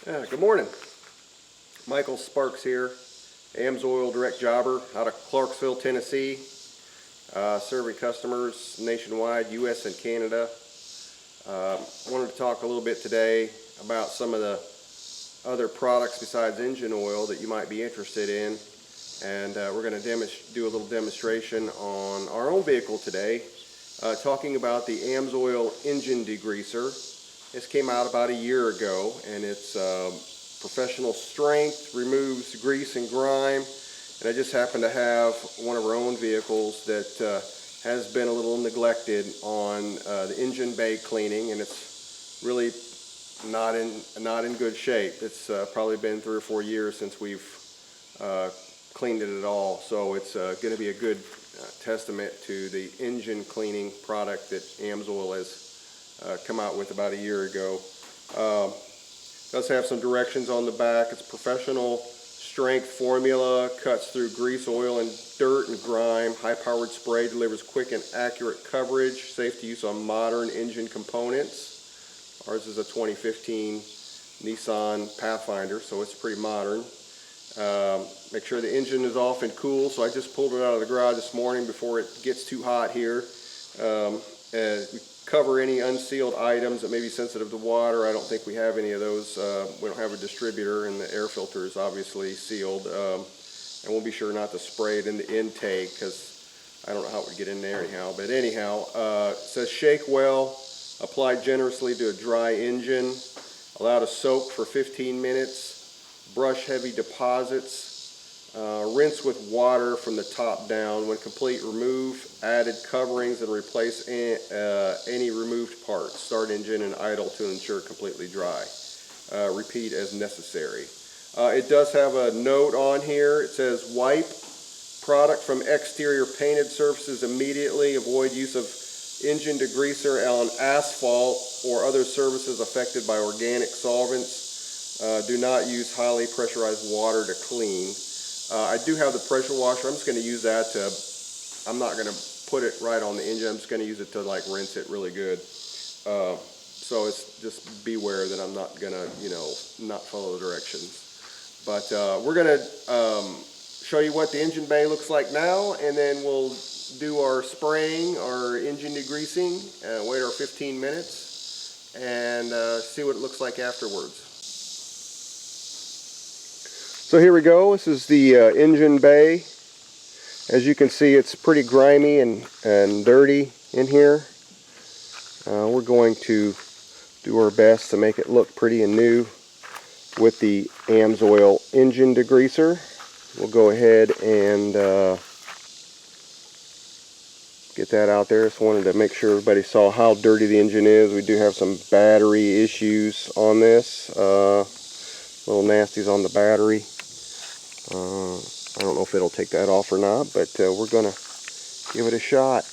Good morning. Michael Sparks here, AMSOIL Direct Jobber out of Clarksville, Tennessee, serving customers nationwide, U.S. and Canada. Wanted to talk a little bit today about some of the other products besides engine oil that you might be interested in, and we're going to do a little demonstration on our own vehicle today, talking about the AMSOIL Engine Degreaser. This came out about a year ago, and it's professional strength, removes grease and grime, and I just happen to have one of our own vehicles that has been a little neglected on the engine bay cleaning, and it's really not in good shape. It's probably been 3 or 4 years since we've cleaned it at all, so it's going to be a good testament to the engine cleaning product that AMSOIL has come out with about a year ago. Does have some directions on the back. It's professional strength formula, cuts through grease, oil, and dirt and grime. High-powered spray, delivers quick and accurate coverage. Safe to use on modern engine components. Ours is a 2015 Nissan Pathfinder, so it's pretty modern. Make sure the engine is off and cool. So I just pulled it out of the garage this morning before it gets too hot here. We cover any unsealed items that may be sensitive to water. I don't think we have any of those. We don't have a distributor, and the air filter is obviously sealed. And we'll be sure not to spray it in the intake, because I don't know how it would get in there anyhow. But anyhow, it says shake well, apply generously to a dry engine, allow to soak for 15 minutes, brush heavy deposits, rinse with water from the top down. When complete, remove added coverings and replace any removed parts. Start engine and idle to ensure completely dry. Repeat as necessary. It does have a note on here. It says wipe product from exterior painted surfaces immediately. Avoid use of engine degreaser on asphalt or other surfaces affected by organic solvents. Do not use highly pressurized water to clean. I do have the pressure washer. I'm just going to use that to, I'm not going to put it right on the engine. I'm just going to use it to like rinse it really good. So it's just beware that I'm not going to, not follow the directions. But we're going to show you what the engine bay looks like now, and then we'll do our spraying, our engine degreasing, wait our 15 minutes, and see what it looks like afterwards. So here we go. This is the engine bay. As you can see, it's pretty grimy and dirty in here. We're going to do our best to make it look pretty and new with the AMSOIL Engine Degreaser. We'll go ahead and get that out there. Just wanted to make sure everybody saw how dirty the engine is. We do have some battery issues on this. Little nasties on the battery. I don't know if it'll take that off or not, but we're going to give it a shot.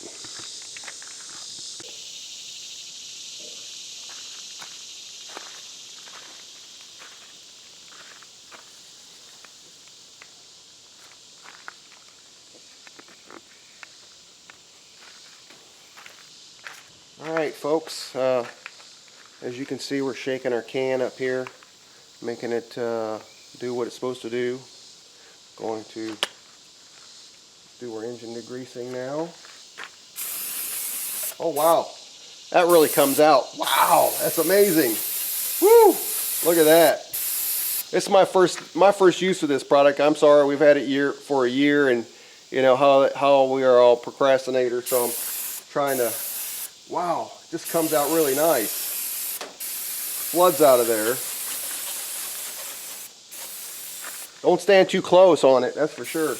Alright folks, as you can see, we're shaking our can up here, making it do what it's supposed to do. Going to do our engine degreasing now. Oh wow, that really comes out. Wow, that's amazing. Woo! Look at that. It's my first use of this product. I'm sorry, we've had it for a year, and you know how we are all procrastinators, so I'm trying to. Wow, it just comes out really nice. Floods out of there. Don't stand too close on it, that's for sure.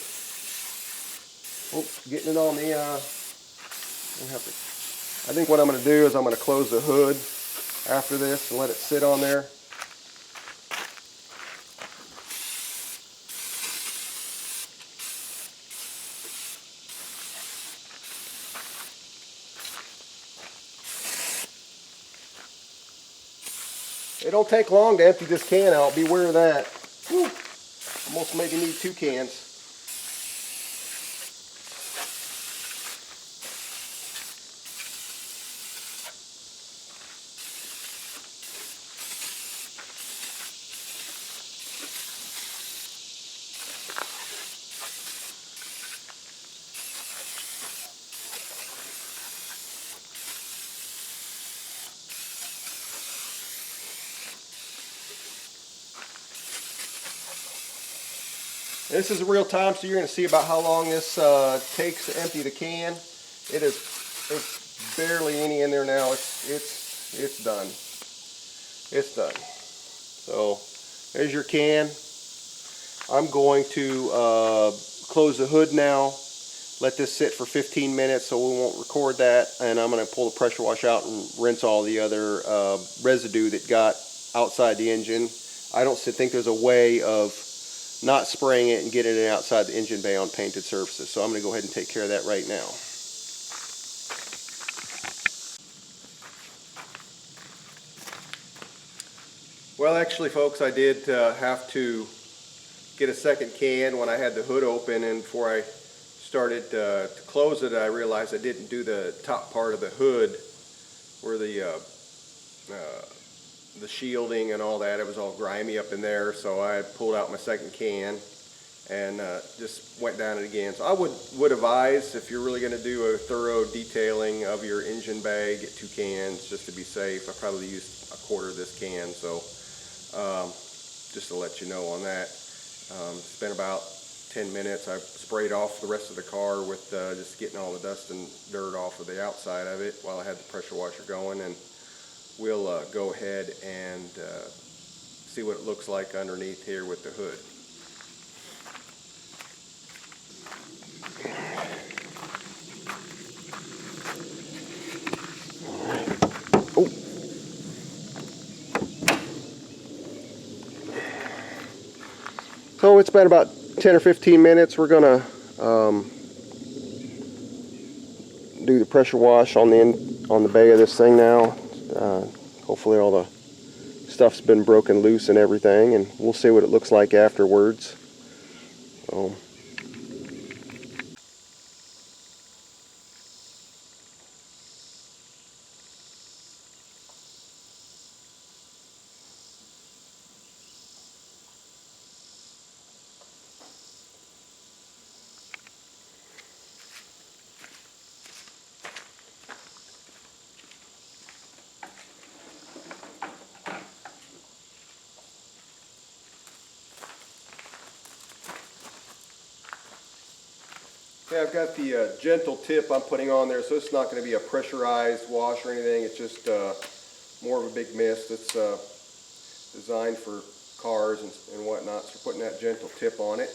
Oh, getting it on the, I think what I'm going to do is I'm going to close the hood after this and let it sit on there. It don't take long to empty this can out, beware of that. Whew. Almost maybe need 2 cans. And this is real time, so you're going to see about how long this takes to empty the can. It's barely any in there now. It's done. It's done. So there's your can. I'm going to close the hood now. Let this sit for 15 minutes so we won't record that, and I'm going to pull the pressure wash out and rinse all the other residue that got outside the engine. I don't think there's a way of not spraying it and getting it outside the engine bay on painted surfaces, so I'm going to go ahead and take care of that right now. Well, actually folks, I did have to get a second can when I had the hood open, and before I started to close it, I realized I didn't do the top part of the hood where the shielding and all that. It was all grimy up in there, so I pulled out my second can and just went down it again. So I would advise, if you're really going to do a thorough detailing of your engine bay, get 2 cans just to be safe. I probably used a quarter of this can, so just to let you know on that. It's been about 10 minutes. I sprayed off the rest of the car with just getting all the dust and dirt off of the outside of it while I had the pressure washer going, and we'll go ahead and see what it looks like underneath here with the hood. Oh. So it's been about 10 or 15 minutes. We're gonna do the pressure wash on the bay of this thing now. Hopefully all the stuff's been broken loose and everything, and we'll see what it looks like afterwards. So, yeah, I've got the gentle tip I'm putting on there, so it's not going to be a pressurized wash or anything. It's just more of a big mist. It's designed for cars and whatnot, so putting that gentle tip on it.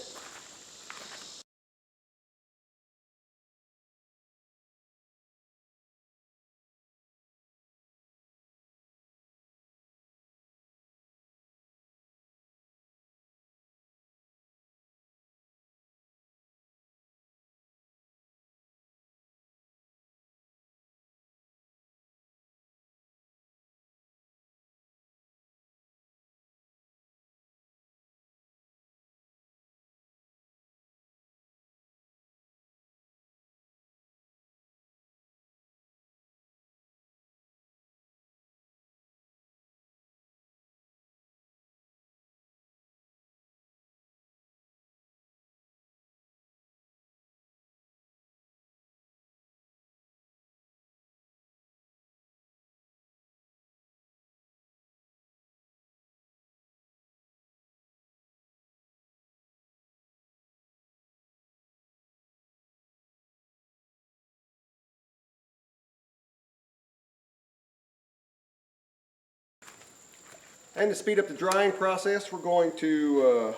And to speed up the drying process, we're going to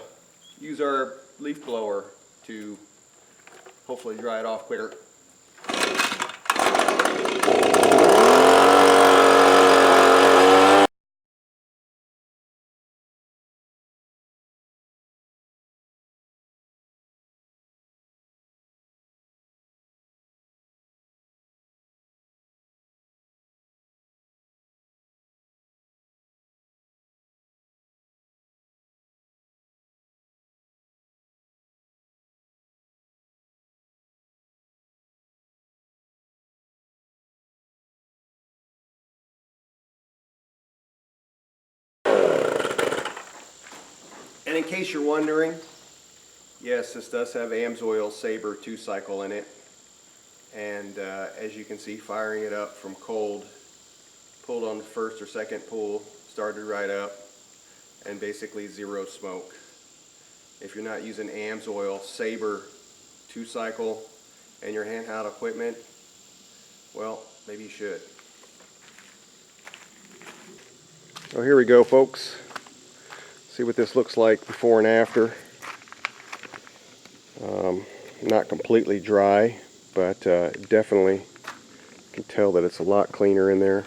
use our leaf blower to hopefully dry it off quicker. And in case you're wondering, yes, this does have AMSOIL Sabre 2-cycle in it. And as you can see, firing it up from cold, pulled on the first or second pull, started right up, and basically zero smoke. if you're not using AMSOIL Sabre 2-cycle and your handheld equipment, well, maybe you should. Oh, here we go, folks. See what this looks like before and after. Not completely dry, but definitely can tell that it's a lot cleaner in there.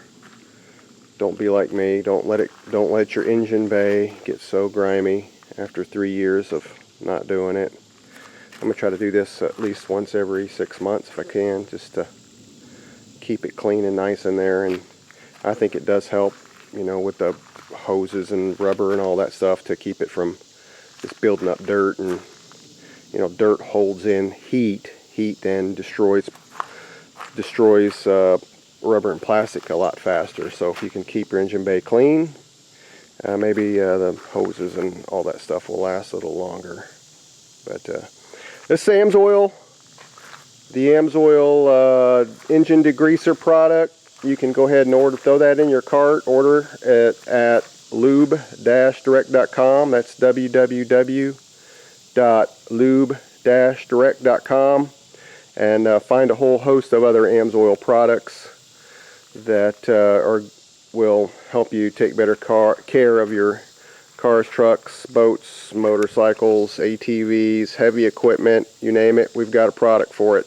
Don't be like me. Don't let your engine bay get so grimy after 3 years of not doing it. I'm gonna try to do this at least once every 6 months if I can, just to keep it clean and nice in there. And I think it does help, you know, with the hoses and rubber and all that stuff, to keep it from just building up dirt. And you know, dirt holds in heat then destroys rubber and plastic a lot faster. So if you can keep your engine bay clean, maybe the hoses and all that stuff will last a little longer. But this is AMSOIL, the AMSOIL Engine Degreaser product. You can go ahead and throw that in your cart. Order it at Lube-Direct.com. That's www.lube-direct.com, and find a whole host of other AMSOIL products that will help you take better care of your cars, trucks, boats, motorcycles, ATVs, heavy equipment, you name it. We've got a product for it.